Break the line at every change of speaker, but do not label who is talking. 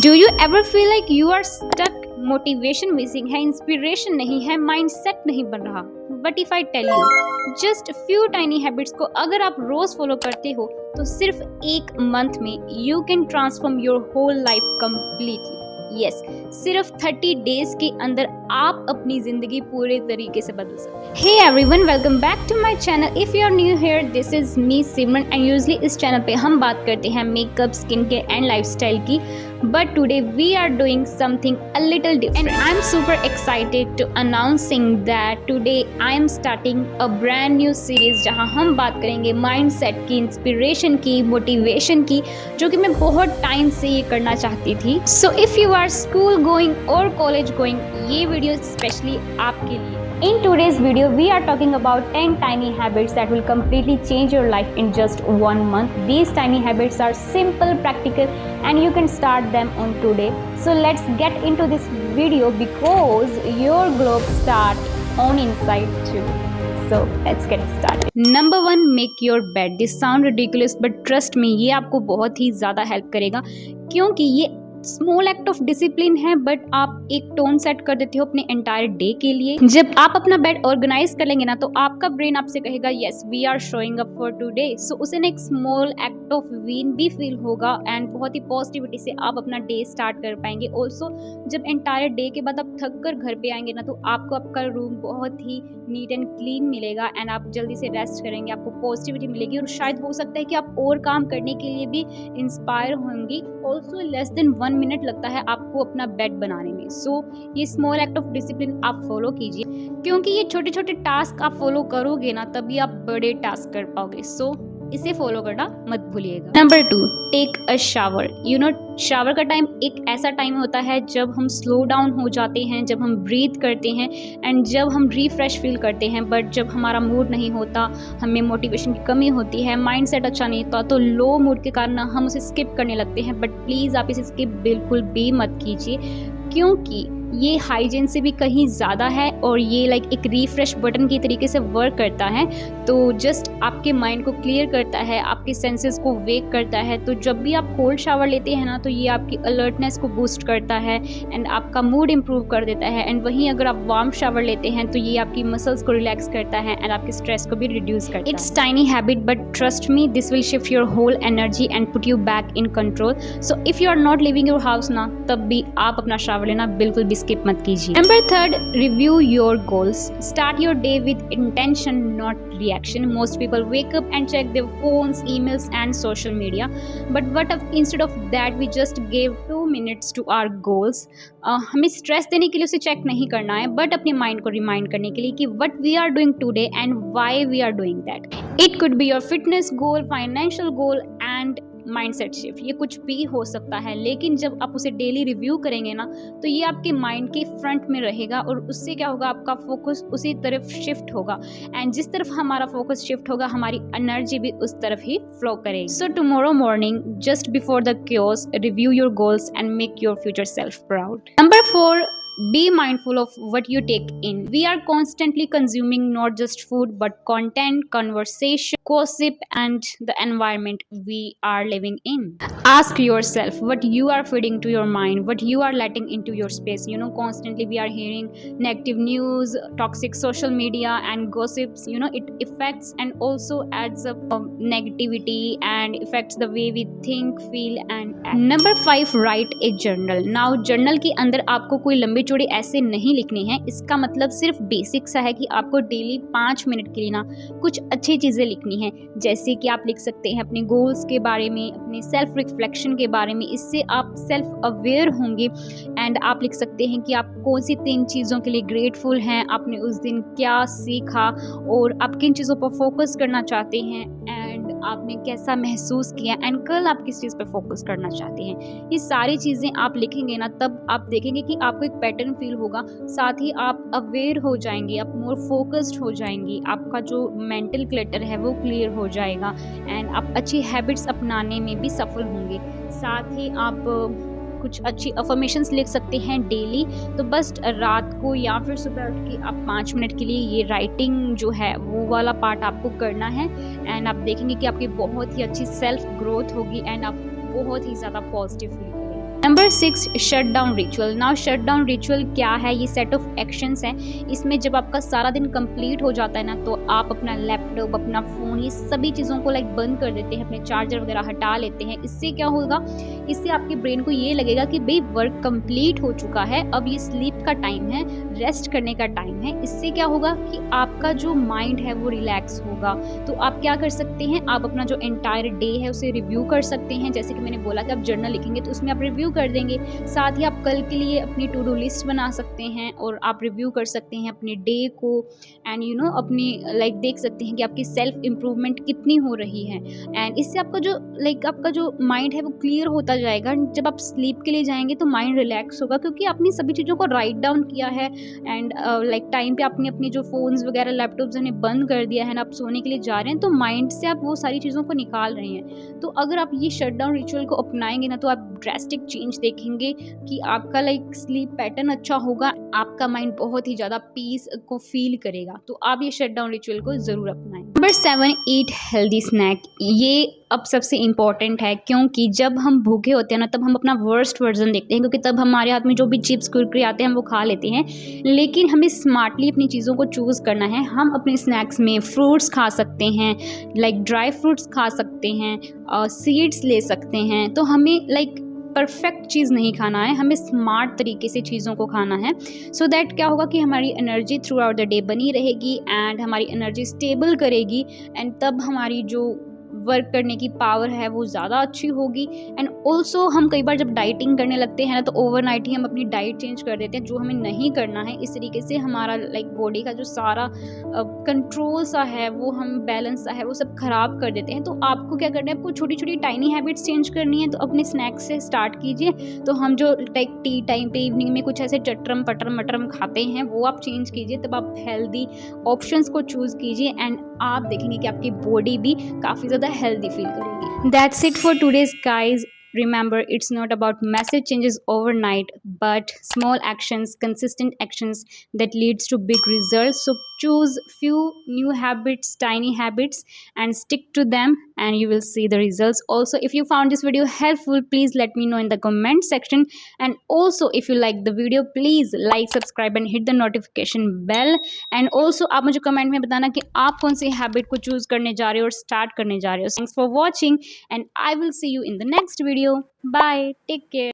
Do you ever feel like you are stuck? Motivation missing है, inspiration नहीं है, mindset नहीं बन रहा। But if I tell you just few tiny habits को अगर आप रोज फॉलो करते हो तो सिर्फ एक मंथ में you can transform your whole life completely. Yes, सिर्फ 30 डेज के अंदर आप अपनी जिंदगी पूरे तरीके से बदल सकते हैं। Hey everyone, welcome back to my channel. If you are new here, this is me Simran and usually इस चैनल पे हम बात करते हैं makeup, skin care and lifestyle की। But today we are doing something a little different and I am super excited to announcing that today I am starting a brand new series जहां हम बात करेंगे माइंडसेट की, inspiration की, motivation की, जो कि मैं बहुत टाइम से ये करना चाहती थी। So if you are school going और कॉलेज गोइंग, ये वीडियो स्पेशली आपके लिए। In today's video, we are talking about 10 tiny habits that will completely change your life in just 1 month. These tiny habits are simple, practical, and you can start them on today. So let's get into this video because your glow starts on inside too. So let's get started. Number 1, make your bed. This sound ridiculous, but trust me, ये आपको बहुत ही ज़्यादा help करेगा क्योंकि ये small act of discipline है, but आप एक टोन सेट कर देते हो अपने एंटायर डे के लिए। जब आप अपना बेड ऑर्गेनाइज कर लेंगे ना, तो आपका ब्रेन आपसे कहेगा yes we are showing up for today. So उसे ना एक स्मॉल एक्ट ऑफ विन भी फील होगा एंड बहुत ही पॉजिटिविटी से आप अपना डे स्टार्ट कर पाएंगे। ऑल्सो जब एंटायर डे के बाद आप थक कर घर पे आएंगे ना, तो आपको आपका रूम बहुत ही नीट एंड क्लीन मिलेगा एंड आप जल्दी से रेस्ट करेंगे, आपको पॉजिटिविटी मिलेगी और शायद हो सकता है कि आप और काम करने के लिए भी इंस्पायर होंगी। ऑल्सो लेस देन 1 मिनट लगता है आपको अपना बेड बनाने में। सो ये स्मॉल एक्ट ऑफ डिसिप्लिन आप फॉलो कीजिए, क्योंकि ये छोटे छोटे टास्क आप फॉलो करोगे ना, तभी आप बड़े टास्क कर पाओगे। सो इसे फॉलो करना मत भूलिएगा। Number 2, take a shower. You know, shower का टाइम एक ऐसा टाइम होता है जब हम स्लो डाउन हो जाते हैं, जब हम ब्रीथ करते हैं एंड जब हम रिफ्रेश फील करते हैं। बट जब हमारा मूड नहीं होता, हमें मोटिवेशन की कमी होती है, माइंडसेट अच्छा नहीं होता, तो लो मूड के कारण हम उसे स्किप करने लगते हैं। बट प्लीज़ आप इसे स्किप बिल्कुल भी मत कीजिए, क्योंकि ये हाइजीन से भी कहीं ज़्यादा है और ये लाइक एक रिफ्रेश बटन की तरीके से वर्क करता है। तो जस्ट आपके माइंड को क्लियर करता है, आपके सेंसेस को वेक करता है। तो जब भी आप कोल्ड शावर लेते हैं ना, तो ये आपकी अलर्टनेस को बूस्ट करता है एंड आपका मूड इम्प्रूव कर देता है। एंड वहीं अगर आप वार्म शावर लेते हैं तो ये आपकी मसल्स को रिलैक्स करता है एंड आपके स्ट्रेस को भी रिड्यूस करता है। It's tiny habit but trust me, this will shift your whole energy and put you back in control. So if you are not living your house ना, तब भी आप अपना शावर लेना बिल्कुल भी स्किप मत कीजिए। Number 3, review your goals. Start your day with intention, not reaction. Most people wake up and check their phones, emails and social media, but what if instead of that we just give 2 minutes to our goals. हमें stress देने के लिए उसे check नहीं करना है, but अपने mind को रिमाइंड करने के लिए कि what we are doing today and why we are doing that. It could be your fitness goal, financial goal and mindset shift. ये कुछ भी हो सकता है, लेकिन जब आप उसे डेली रिव्यू करेंगे ना, तो ये आपके माइंड के फ्रंट में रहेगा और उससे क्या होगा, आपका फोकस उसी तरफ शिफ्ट होगा एंड जिस तरफ हमारा फोकस शिफ्ट होगा, हमारी एनर्जी भी उस तरफ ही फ्लो करेगी। So tomorrow morning, just before the chaos, review your goals and make your future self proud. Number 4, be mindful of what you take in. We are constantly consuming not just food but content, conversation, gossip and the environment we are living in. Ask yourself what you are feeding to your mind, what you are letting into your space. You know, constantly we are hearing negative news, toxic social media and gossips. You know, it affects and also adds up negativity and affects the way we think, feel and act. Number 5, write a journal. Now journal के अंदर आपको कोई लंबी चौड़ी ऐसे नहीं लिखनी है। इसका मतलब सिर्फ बेसिक सा है कि आपको डेली 5 मिनट के लिए ना कुछ अच्छी चीज़ें लिखनी है। जैसे कि आप लिख सकते हैं अपने गोल्स के बारे में, अपने सेल्फ रिफ्लेक्शन के बारे में। इससे आप सेल्फ अवेयर होंगे एंड आप लिख सकते हैं कि आप कौन सी 3 चीज़ों के लिए ग्रेटफुल हैं, आपने उस दिन क्या सीखा और आप किन चीज़ों पर फोकस करना चाहते हैं एंड आपने कैसा महसूस किया एंड कल आप किस चीज़ पर फोकस करना चाहते हैं। ये सारी चीज़ें आप लिखेंगे ना, तब आप देखेंगे कि आपको एक पैटर्न फील होगा, साथ ही आप अवेयर हो जाएंगे, आप मोर फोकस्ड हो जाएंगी, आपका जो मेंटल क्लटर है वो क्लियर हो जाएगा एंड आप अच्छी हैबिट्स अपनाने में भी सफल होंगे। साथ ही आप कुछ अच्छी अफर्मेशंस लिख सकते हैं डेली। तो बस रात को या फिर सुबह उठ के आप 5 मिनट के लिए ये राइटिंग जो है वो वाला पार्ट आपको करना है एंड आप देखेंगे कि आपकी बहुत ही अच्छी सेल्फ ग्रोथ होगी एंड आप बहुत ही ज़्यादा पॉजिटिव फील करेंगे। Number 6 shut down ritual. Now shut down ritual क्या है? ये सेट ऑफ एक्शंस हैं। इसमें जब आपका सारा दिन कंप्लीट हो जाता है ना, तो आप अपना लैपटॉप, अपना फ़ोन, ये सभी चीज़ों को बंद कर देते हैं, अपने चार्जर वगैरह हटा लेते हैं। इससे क्या होगा? इससे आपके ब्रेन को ये लगेगा कि भई वर्क कंप्लीट हो चुका है, अब ये स्लीप का टाइम है, रेस्ट करने का टाइम है। इससे क्या होगा कि आपका जो माइंड है वो रिलैक्स होगा। तो आप क्या कर सकते हैं? आप अपना जो एंटायर डे है उसे रिव्यू कर सकते हैं। जैसे कि मैंने बोला कि आप जर्नल लिखेंगे तो उसमें आप रिव्यू कर देंगे। साथ ही आप कल के लिए अपनी टू डू लिस्ट बना सकते हैं और आप रिव्यू कर सकते हैं अपने डे को, एंड अपनी देख सकते हैं कि आपकी सेल्फ इम्प्रूवमेंट कितनी हो रही है। एंड इससे आपका जो माइंड है वो क्लियर होता जाएगा। जब आप स्लीप के लिए जाएंगे तो माइंड रिलैक्स होगा, क्योंकि आपने सभी चीज़ों को राइट डाउन किया है। एंड टाइम पे आपने अपने जो फ़ोन्स वगैरह लैपटॉप्स उन्हें बंद कर दिया है ना, आप सोने के लिए जा रहे हैं, तो माइंड से आप वो सारी चीज़ों को निकाल रहे हैं। तो अगर आप ये शट डाउन रिचुअल को अपनाएंगे ना, तो आप ड्रेस्टिक चेंज देखेंगे कि आपका स्लीप पैटर्न अच्छा होगा, आपका माइंड बहुत ही ज़्यादा पीस को फील करेगा। तो आप ये शट डाउन रिचुअल को ज़रूर अपनाएं। Number 7 eat healthy snack. ये अब सबसे इम्पॉर्टेंट है, क्योंकि जब हम भूखे होते हैं ना, तब हम अपना वर्स्ट वर्जन देखते हैं, क्योंकि तब हमारे हाथ में जो भी चिप्स कुरकुरे आते हैं हम वो खा लेते हैं। लेकिन हमें स्मार्टली अपनी चीज़ों को चूज़ करना है। हम अपने स्नैक्स में फ्रूट्स खा सकते हैं, ड्राई फ्रूट्स खा सकते हैं, सीड्स ले सकते हैं। तो हमें परफेक्ट चीज़ नहीं खाना है, हमें स्मार्ट तरीके से चीज़ों को खाना है। सो दैट क्या होगा कि हमारी energy through out the day बनी रहेगी, एंड हमारी एनर्जी स्टेबल करेगी, एंड तब हमारी जो वर्क करने की पावर है वो ज़्यादा अच्छी होगी। एंड ऑल्सो हम कई बार जब डाइटिंग करने लगते हैं ना, तो ओवरनाइट ही हम अपनी डाइट चेंज कर देते हैं, जो हमें नहीं करना है। इस तरीके से हमारा बॉडी का जो सारा कंट्रोल सा है, वो हम बैलेंस सा है, वो सब खराब कर देते हैं। तो आपको क्या करना है? आपको छोटी छोटी टाइनी हैबिट्स चेंज करनी है। तो अपने स्नैक्स से स्टार्ट कीजिए। तो हम जो टी टाइम पे इवनिंग में कुछ ऐसे चटरम पटरम मटरम खाते हैं, वो आप चेंज कीजिए। तब आप हेल्दी ऑप्शंस को चूज़ कीजिए, एंड आप देखेंगे कि आपकी बॉडी भी काफ़ी ज़्यादा healthy feel करेगी। That's it for today's guys. Remember, it's not about massive changes overnight, but small actions, consistent actions that leads to big results. So choose few new habits, tiny habits, and stick to them, and you will see the results. Also, if you found this video helpful, please let me know in the comment section. And also, if you like the video, please like, subscribe, and hit the notification bell. And also, आप मुझे comment में बताना कि आप कौन सी habit को choose करने जा रहे हो और स्टार्ट करने जा रहे हो। Thanks for watching, and I will see you in the next video. Bye, take care.